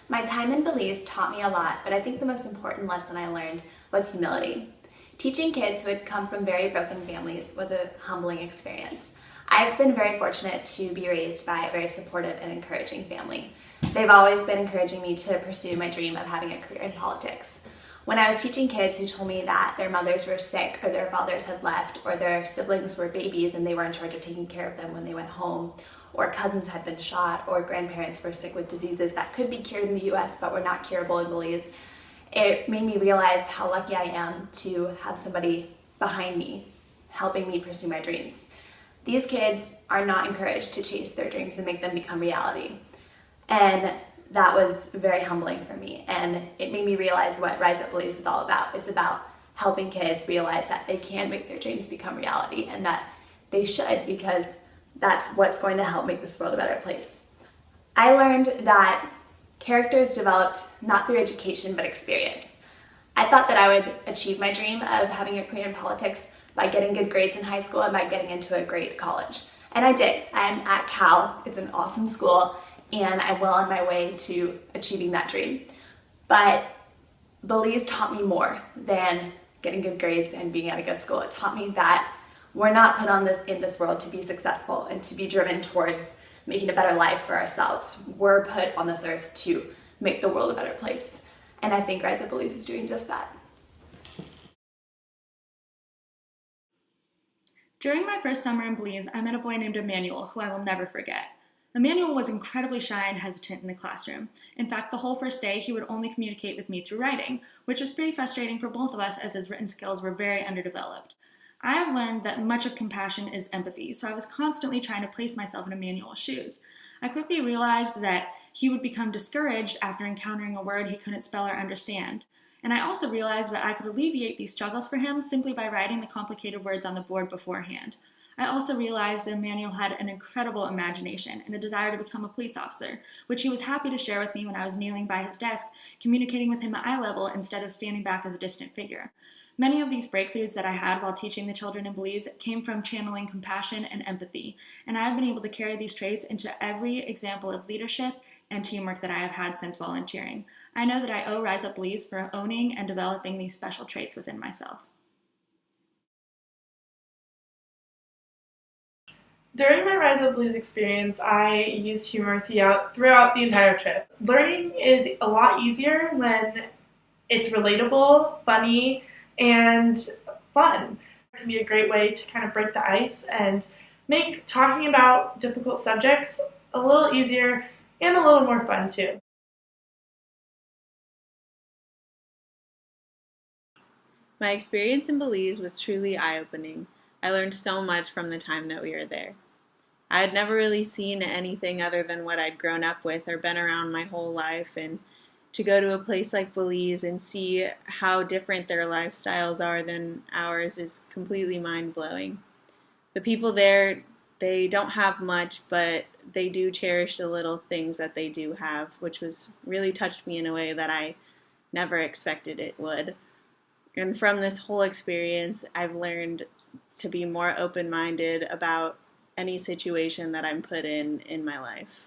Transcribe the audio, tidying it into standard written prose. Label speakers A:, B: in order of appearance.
A: My time in Belize taught me a lot, but I think the most important lesson I learned was humility. Teaching kids who had come from very broken families was a humbling experience. I've been very fortunate to be raised by a very supportive and encouraging family. They've always been encouraging me to pursue my dream of having a career in politics. When I was teaching kids who told me that their mothers were sick or their fathers had left or their siblings were babies and they were in charge of taking care of them when they went home, or cousins had been shot, or grandparents were sick with diseases that could be cured in the US but were not curable in Belize, it made me realize how lucky I am to have somebody behind me helping me pursue my dreams. These kids are not encouraged to chase their dreams and make them become reality. And that was very humbling for me, and it made me realize what Rise Up Belize is all about. It's about helping kids realize that they can make their dreams become reality, and that they should, because that's what's going to help make this world a better place. I learned that character is developed not through education but experience. I thought that I would achieve my dream of having a career in politics by getting good grades in high school and by getting into a great college. And I did. I'm at Cal. It's an awesome school, and I'm well on my way to achieving that dream. But Belize taught me more than getting good grades and being at a good school. It taught me that we're not put in this world to be successful and to be driven towards making a better life for ourselves. We're put on this earth to make the world a better place. And I think Rise Up Belize is doing just that.
B: During my first summer in Belize, I met a boy named Emmanuel, who I will never forget. Emmanuel was incredibly shy and hesitant in the classroom. In fact, the whole first day, he would only communicate with me through writing, which was pretty frustrating for both of us as his written skills were very underdeveloped. I have learned that much of compassion is empathy, so I was constantly trying to place myself in Emmanuel's shoes. I quickly realized that he would become discouraged after encountering a word he couldn't spell or understand. And I also realized that I could alleviate these struggles for him simply by writing the complicated words on the board beforehand. I also realized that Emmanuel had an incredible imagination and a desire to become a police officer, which he was happy to share with me when I was kneeling by his desk, communicating with him at eye level instead of standing back as a distant figure. Many of these breakthroughs that I had while teaching the children in Belize came from channeling compassion and empathy, and I have been able to carry these traits into every example of leadership and teamwork that I have had since volunteering. I know that I owe Rise Up Belize for owning and developing these special traits within myself.
C: During my Rise Up Belize experience, I used humor throughout the entire trip. Learning is a lot easier when it's relatable, funny, and fun. It can be a great way to kind of break the ice and make talking about difficult subjects a little easier and a little more fun too.
D: My experience in Belize was truly eye-opening. I learned so much from the time that we were there. I had never really seen anything other than what I'd grown up with or been around my whole life, and to go to a place like Belize and see how different their lifestyles are than ours is completely mind-blowing. The people there, they don't have much, but they do cherish the little things that they do have, which was really touched me in a way that I never expected it would. And from this whole experience, I've learned to be more open-minded about any situation that I'm put in my life.